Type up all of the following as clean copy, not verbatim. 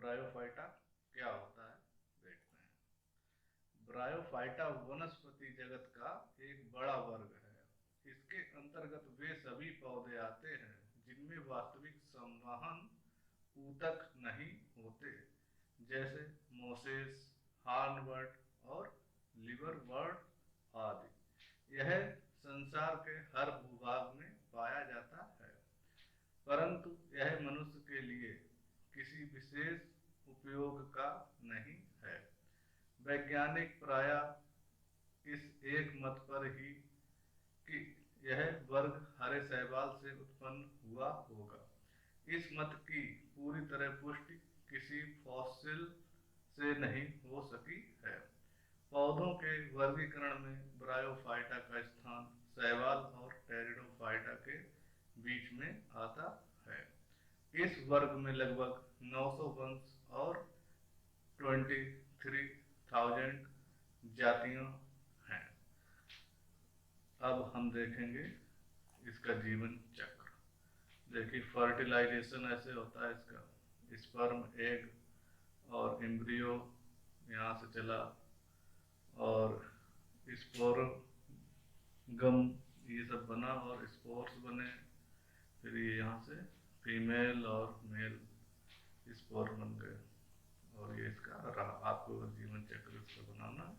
Bryophyta क्या होता है देखते हैं। ब्रायोफाइटा वनस्पति जगत का एक बड़ा वर्ग है। इसके अंतर्गत वे सभी पौधे आते हैं जिनमें वास्तविक संवहन ऊतक नहीं होते, जैसे मोसेस, हार्नवर्ट और लिवरवर्ट आदि। यह संसार के हर भूभाग में पाया जाता है, परंतु यह मनुष्य के लिए किसी विशेष उपयोग का नहीं है। वैज्ञानिक प्रायः इस एक मत पर ही कि यह वर्ग हरे शैवाल से उत्पन्न हुआ होगा। इस मत की पूरी तरह पुष्टि किसी फॉसिल से नहीं हो सकी है। पौधों के वर्गीकरण में ब्रायोफाइटा का स्थान शैवाल और टेरिडोफाइटा के बीच में आता है। इस वर्ग में लगभग 900 वंश और 23,000 जातियां हैं। अब हम देखेंगे इसका जीवन चक्र। देखिए, फर्टिलाइजेशन ऐसे होता है इसका। स्पर्म, एग और एम्ब्रियो यहाँ से चला और स्पोरगम ये सब बना और स्पोर्स बने। फिर ये यहाँ से फीमेल और मेल स्पोर बन गए और ये इसका रहा। आपको अगर जीवन चक्र इसका बनाना है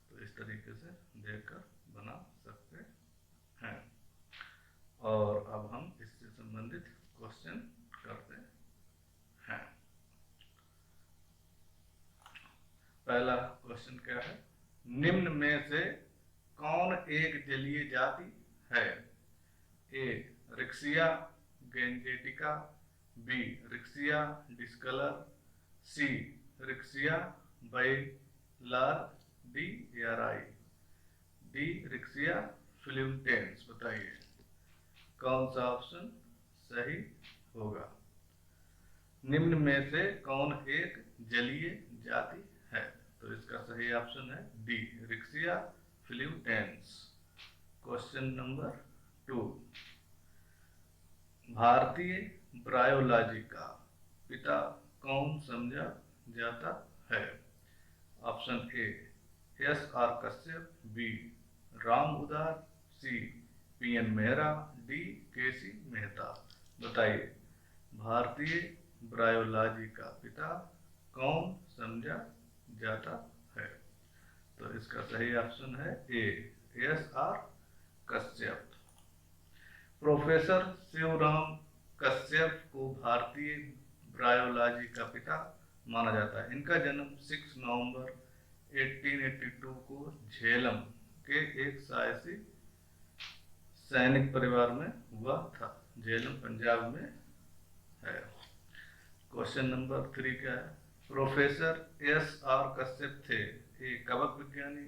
तो इस तरीके से देखकर बना सकते हैं। और अब हम इससे संबंधित क्वेश्चन करते हैं। पहला क्वेश्चन क्या है? निम्न में से कौन एक जलीय जाति है? ए रिक्सिया गेंजेटिका, बी रिक्सिया डिस्कलर, सी रिक्सिया बैलार, डी याराई, डी रिक्सिया फिलिप्टेंस। बताइए कौन सा ऑप्शन सही होगा? निम्न में से कौन एक जलीय जाति है? तो इसका सही ऑप्शन है डी रिक्सिया फिलिप्टेंस। क्वेश्चन नंबर 2, भारतीय ब्रायोलॉजी का पिता कौन समझा जाता है? Option A S R Kashyap, B Ram Udar, C P N Mehra, D K C Mehta. बताइए भारतीय ब्रायोलॉजी का पिता कौन समझा जाता है? तो इसका सही ऑप्शन है A S R Kashyap. Professor Shivram Kashyap को भारतीय ब्रायोलॉजी का पिता माना जाता है। इनका जन्म 6 नवंबर 1882 को झेलम के एक साहसी सैनिक परिवार में हुआ था। झेलम पंजाब में है। क्वेश्चन नंबर 3 क्या है? प्रोफेसर एस आर कश्यप थे ए कवक विज्ञानी,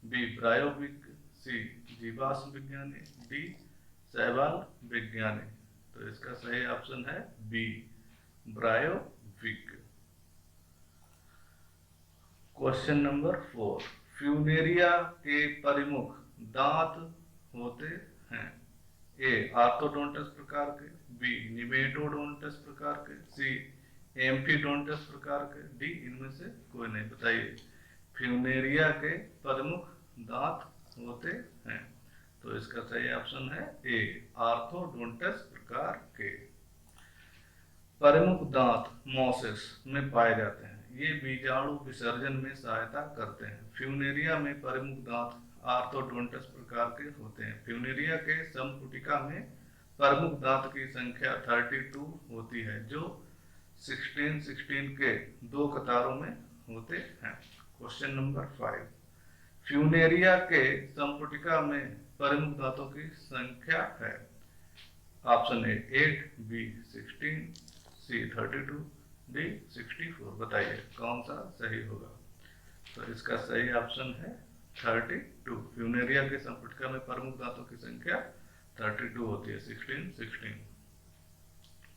बी ब्रायोविक, सी जीवाश्म विज्ञानी, डी शैवाल विज्ञानी। तो इसका सही ऑप्शन है बी ब्रायोविक। क्वेश्चन नंबर 4, फ्यूनेरिया के परिमुख दांत होते हैं? ए आर्थोडोंटस प्रकार के, बी निमेटोडोंटस प्रकार के, सी एम्फीडोंटस प्रकार के, डी इनमें से कोई नहीं। बताइए फ्यूनेरिया के प्रमुख दांत होते हैं? तो इसका सही ऑप्शन है ए आर्थोडोंटस प्रकार के। प्रमुख दांत मोसेस में पाए जाते हैं। ये बीजाणु विसर्जन में सहायता करते हैं। फ्यूनेरिया में प्रमुख दांत आर्थोडोंटस प्रकार के होते हैं। फ्यूनेरिया के संपुटिका में प्रमुख दांत की संख्या 32 होती है, जो 16 के 2 कतारों में होते हैं। क्वेश्चन नंबर 5, फ्यूनेरिया के संपुटिका में प्रमुख दांतों की संख्या है? Option A 8, B 16, C 32, D 64। बताइए कौन सा सही होगा? तो इसका सही ऑप्शन है 32। फ्यूनेरिया के संपुटिका में प्रमुख दांतों की संख्या 32 होती है। 16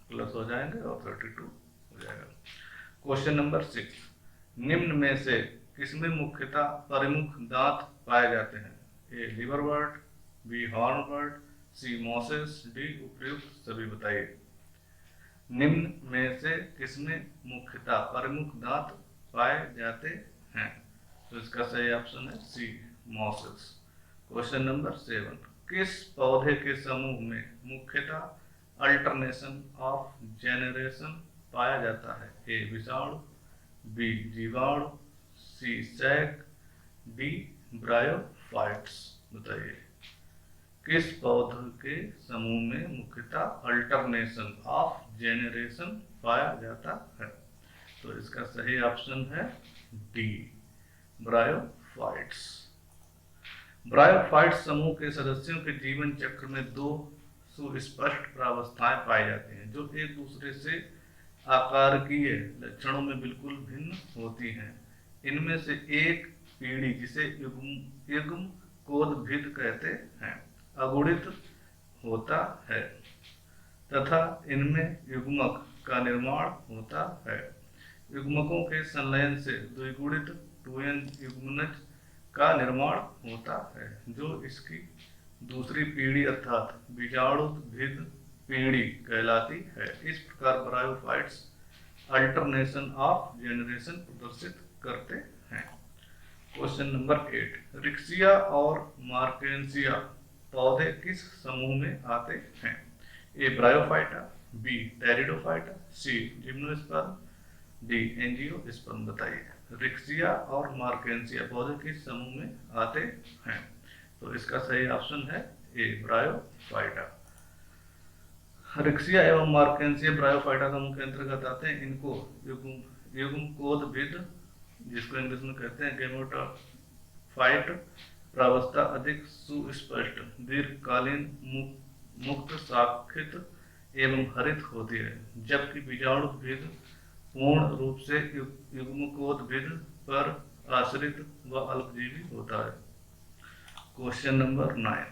प्लस हो जाएंगे और 32 हो जाएगा। क्वेश्चन नंबर 6, निम्न में से किसमें मुख्यतः प्रमुख दांत पाए जाते हैं? ए लिवरवर्ट, बी हॉर्नवर्ट, सी मोसेस, डी उपयुक्त सभी। बताइए निम्न में से किसमें मुख्यतः प्रमुख दांत पाए जाते हैं? तो इसका सही ऑप्शन है सी, मॉसल्स। क्वेश्चन नंबर 7, किस पौधे के समूह में मुख्यतः अल्टरनेशन ऑफ जेनरेशन पाया जाता है? ए विषाणु, बी जीवाणु, सी सैक, डी ब्रायोफाइट्स। बताइए किस पौधे के समूह में मुख्यतः अल्टरनेशन ऑफ जेनरेशन पाया जाता है? तो इसका सही ऑप्शन है डी, ब्रायोफाइट्स। ब्रायोफाइट्स समूह के सदस्यों के जीवन चक्र में दो सुस्पष्ट प्रावस्थाएं पाई जाती हैं जो एक दूसरे से आकारकीय लक्षणों में बिल्कुल भिन्न होती हैं। इनमें से एक पीढ़ी जिसे युग्म कोदभिद कहते हैं अगुणित होता है तथा इनमें युग्मक का निर्माण होता है। युग्मकों के संलयन से द्विगुणित 2n युग्मनज का निर्माण होता है जो इसकी दूसरी पीढ़ी अर्थात बीजाणुभिद पीढ़ी कहलाती है। इस प्रकार ब्रायोफाइट्स अल्टरनेशन ऑफ जेनरेशन प्रदर्शित करते हैं। क्वेश्चन नंबर 8, रिक्सिया और मार्केंसिया पौधे किस समूह में आते हैं? ए ब्रायोफाइटा, बी टेरिडोफाइटा, सी जिम्नोस्पर्म, डी एंजियोस्पर्म। बताइए रिक्सिया और मार्केंसिया पौधे किस समूह में आते हैं? तो इसका सही ऑप्शन है ए ब्रायोफाइटा। रिक्सिया एवं मार्केंसिया ब्रायोफाइटा समूह के अंतर्गत आते हैं। इनको युग्म कोदभिद जिसको इंग्लिश में कहते हैं गेमेटोफाइट प्रावस्था अधिक सुस्पष्ट, दीर्घकालीन, मुक्त शाखित एवं हरित होती है, जबकि बीजाणुभिद पूर्ण रूप से युग्मकोदभिद पर आश्रित व अल्पजीवी होता है। क्वेश्चन नंबर 9,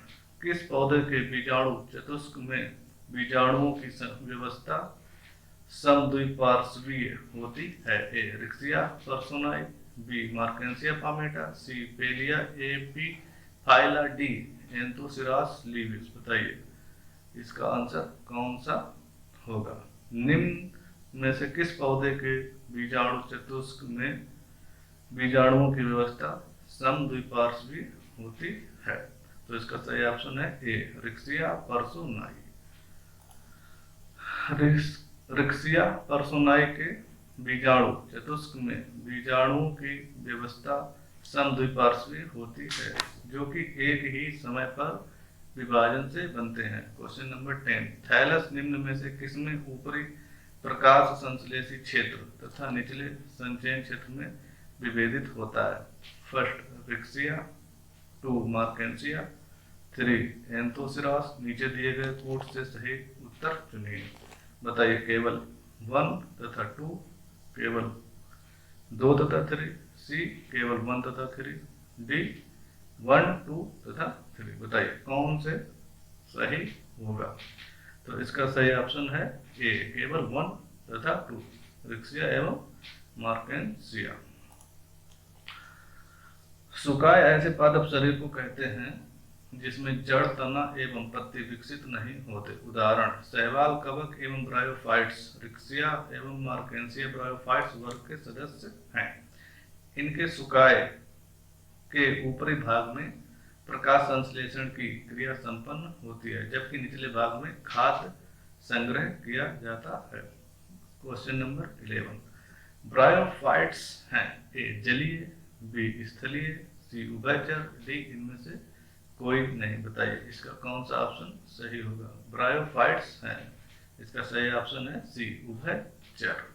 किस पौधे के बीजाणु चतुष्क में बीजाणुओं की व्यवस्था समद्विपार्श्वीय होती है? ए रिक्सिया पर्सोनाई, बी मार्केंसिया पामेटा, सी पेलिया एपीफाइला, डी एंथोसिरास लीविस। बताइए इसका आंसर कौन सा होगा? निम्न में से किस पौधे के बीजाणु चतुष्क में बीजाणुओं की व्यवस्था समद्विपार्श्वीय होती है? तो इसका सही ऑप्शन है ए रिक्सिया पर्सोनाई। रिक्सिया पर्सोनाई के बीजाणु चतुष्क में बीजाणुओं की व्यवस्था समद्विपार्श्वीय होती है जो कि एक ही समय पर विभाजन से बनते हैं। क्वेश्चन नंबर 10, थैलस निम्न में से किसमें ऊपरी प्रकाश संश्लेषी क्षेत्र तथा निचले संचयन क्षेत्र में विभेदित होता है? First Riccia, 2 मार्केंसिया, 3 Anthoceros. नीचे दिए गए कोड से सही उत्तर चुनिए। बताइए केवल 1 तथा 2, केवल 2 तथा 3, सी केवल 1 तथा 3, डी 1, 2 तथा 3। बताइए कौन से सही होगा? तो इसका सही ऑप्शन है ए केवल 1 तथा 2, रिक्सिया एवं मार्केंसिया। सुकाय ऐसे पादप शरीर को कहते हैं जिसमें जड़, तना एवं पत्ती विकसित नहीं होते। उदाहरण सहवाल, कवक एवं ब्रायोफाइट्स रिक्सिया एवं मार्केंसिया ब्रायोफाइट्स वर्ग के सदस्य हैं। इनके सुकाय के ऊपरी भाग में प्रकाश संश्लेषण की क्रिया संपन्न होती है जबकि निचले भाग में खाद्य संग्रह किया जाता है। क्वेश्चन नंबर 11, ब्रायोफाइट्स हैं ए जलीय, बी स्थलीय, सी उभयचर, डी इनमें से कोई नहीं। बताइए इसका कौन सा ऑप्शन सही होगा? ब्रायोफाइट्स हैं, इसका सही ऑप्शन है सी उभयचर।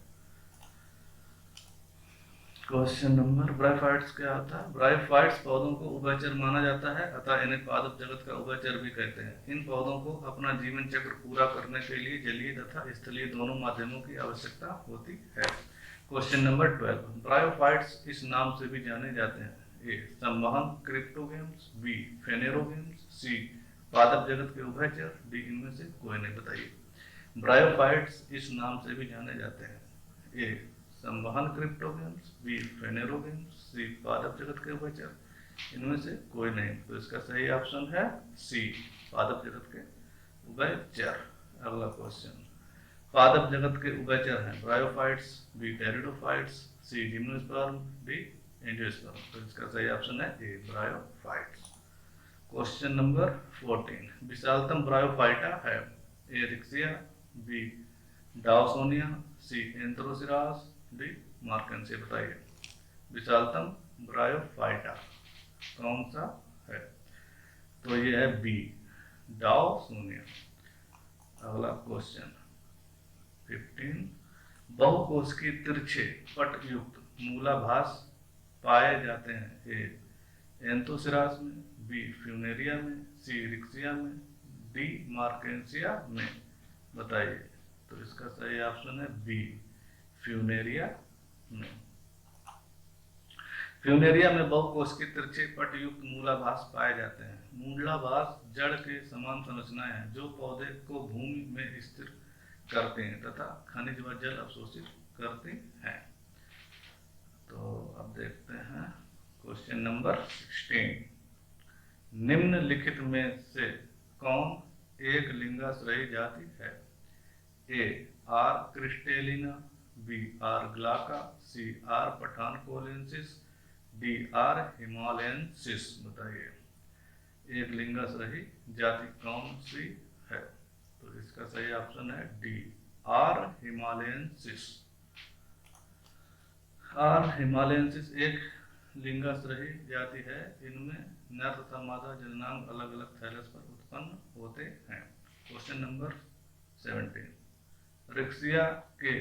क्वेश्चन नंबर, ब्रायोफाइट्स क्या होता है? ब्रायोफाइट्स पौधों को उभयचर माना जाता है अतः इन्हें पादप जगत का उभयचर भी कहते हैं। इन पौधों को अपना जीवन चक्र पूरा करने के लिए जलीय तथा स्थलीय दोनों माध्यमों की आवश्यकता होती है। क्वेश्चन नंबर 12, ब्रायोफाइट्स इस नाम से भी जाने जाते हैं। ए संवहन क्रिप्टोगेम्स, बी फेनेरोगेम्स, सी पादप जगत के उभयचर, डी इनमें से कोई नहीं। बताइए ब्रायोफाइट्स इस नाम से भी जाने जाते हैं। ए संवहन क्रिप्टोगेम्स, बी फेनेरोगेम्स, सी पादप जगत के उभयचर, इनमें से कोई नहीं। तो इसका सही ऑप्शन है सी पादप जगत के उभयचर। अगला क्वेश्चन, पादप जगत के उभयचर हैं ब्रायोफाइट्स, बी टेरिडोफाइट्स, सी जिम्नोस्पर्म, डी एंजियोस्पर्म। तो इसका सही ऑप्शन है ए ब्रायोफाइट्स। क्वेश्चन नंबर 14, विशालतम ब्रायोफाइटा है ए रिक्सिया, बी डाउसोनिया, सी एंथ्रोसिरास, डी मार्केंसिया। बताइए विशालतम ब्रायोफाइटा कौन सा है? तो ये है बी डाउसोनिया। अगला क्वेश्चन 15, बहुकोश की तिरछे पट युक्त मूलाभास पाए जाते हैं ए एंथोसिरास में, बी फ्यूनेरिया में, सी रिक्सिया में, डी मार्केंसिया में। बताइए तो इसका सही ऑप्शन है बी फ्यूनेरिया में। फ्यूनेरिया में बहुकोश के तिरछे पट युक्त मूलाभास पाए जाते हैं। मूलाभास जड़ के समान संरचनाएं हैं जो पौधे को भूमि में स्थिर करते हैं तथा खनिज व जल अवशोषित करते हैं। तो अब देखते हैं क्वेश्चन नंबर 16, निम्नलिखित में से कौन एक लिंगाश्रयी जाति है? ए आर क्रिस्टेलिना, बी आर ग्लाका, सी आर पठानकोलेंसिस, डी आर हिमालयंसिस। बताइए एक लिंगाश्रयी जाति कौन सी है? तो इसका सही ऑप्शन है डी आर हिमालयंसिस। आर हिमालयंसिस एक लिंगाश्रयी जाति है। इनमें नर तथा मादा जननांग अलग अलग थैलस पर उत्पन्न होते हैं। क्वेश्चन नंबर 17, रिक्सिया के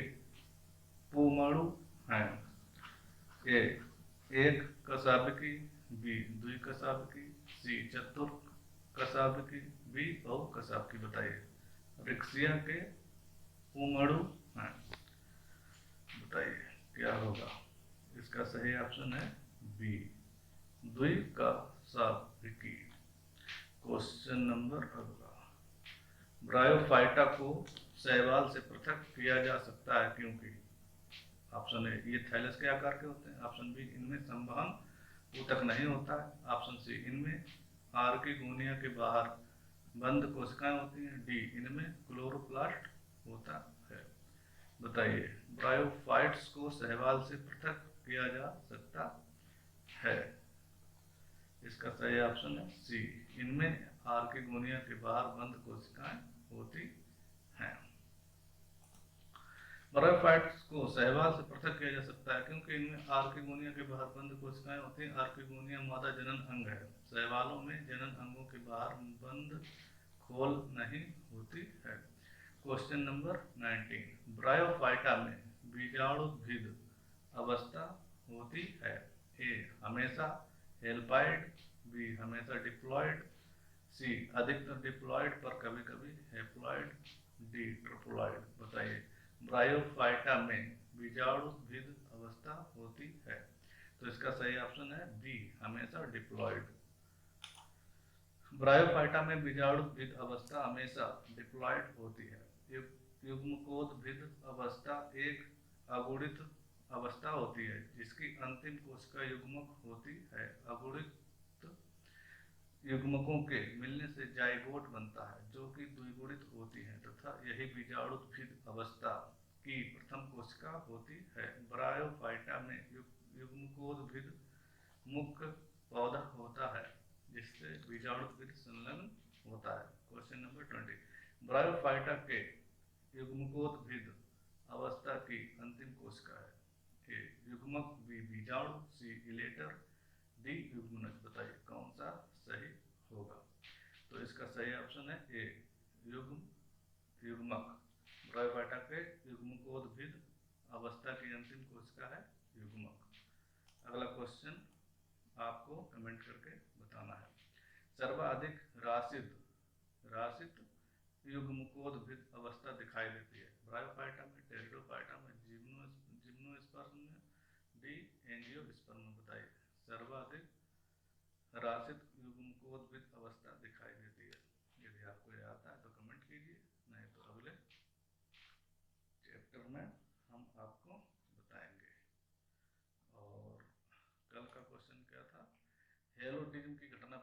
पुमड़ु हैं ए एक कशाबकी, बी द्विकशाबकी, सी चतुर्कशाबकी, बी बहुकशाबकी। बताइए रिक्सिया के पुमड़ु हैं। बताइए क्या होगा? इसका सही ऑप्शन है बी द्विकशाबकी। क्वेश्चन नंबर अगला, ब्रायोफाइटा को शैवाल से पृथक किया जा सकता है क्योंकि ऑप्शन ए ये थैलस के आकार के होते हैं, ऑप्शन बी इनमें संवहन ऊतक नहीं होता है, ऑप्शन सी इनमें आर्किगोनिया के बाहर बंद कोशिकाएं होती हैं, डी इनमें क्लोरोप्लास्ट होता है। बताइए ब्रायोफाइट्स को शैवाल से पृथक किया जा सकता है। इसका सही ऑप्शन है सी इनमें आर्किगोनिया के बाहर बंद कोशिकाएं होती हैं। ब्रायोफाइट्स को शैवाल से पृथक किया जा सकता है क्योंकि इनमें आर्किगोनिया के बाहर बंद कोशिकाएं होती हैं। आर्किगोनिया मादा जनन अंग है। शैवालों में जनन अंगों के बाहर बंद खोल नहीं होती है। क्वेश्चन नंबर 19, ब्रायोफाइटा में बीजाणुभिद अवस्था होती है ए हमेशा हेल्पाइड, बी हमेशा डिप्लॉयड, सी अधिकतर डिप्लॉयड पर कभी कभी हेप्लॉयड, डी ट्रिप्लॉयड। बताइए ब्रायोफाइटा में बीजाणुभिद अवस्था होती है। तो इसका सही ऑप्शन है बी हमेशा डिप्लॉयड। ब्रायोफाइटा में बीजाणुभिद अवस्था हमेशा डिप्लॉयड होती है। युग्मकोद्भिद अवस्था एक अगुणित अवस्था होती है जिसकी अंतिम कोशिका युग्मक होती है। अगुणित युग्मकों के मिलने से जाइगोट बनता है जो कि द्विगुणित होती है तथा यही बीजाणुभिद अवस्था की प्रथम कोशिका होती है। ब्रायोफाइटा में युग्मकोद्भिद मुख्य पौधा होता है जिससे बीजाणुभिद संलग्न होता है। क्वेश्चन नंबर 20, ब्रायोफाइटा के युग्मकोद्भिद अवस्था की अंतिम कोशिका है ए युग्मक, बी बीजाणु, सी इलेटर, डी युग्मनज। बताइए कौन सा सही होगा? तो इसका सही ऑप्शन है ए युग्मक। ब्रायोफाइटा के युग्मकोद्भिद अवस्था की अंतिम कोशिका है युग्मक। अगला क्वेश्चन आपको कमेंट करके बताना है। सर्वाधिक राशित युग्मकोद्भिद अवस्था दिखाई देती है ब्रायोफाइटा में, टेरिडोफाइटा में, जिम्नोस्पर्म में, डी एंजियोस्पर्म में। बताइए सर्वाधिक राशित युग्मकोद्भिद अवस्था दिखाई देती है। यदि आपको याद है तो कमेंट कीजिए, नहीं तो अगले चैप्टर में हम आपको बताएंगे। और कल का क्वेश्चन क्या था? हेलोटिज्म की घटना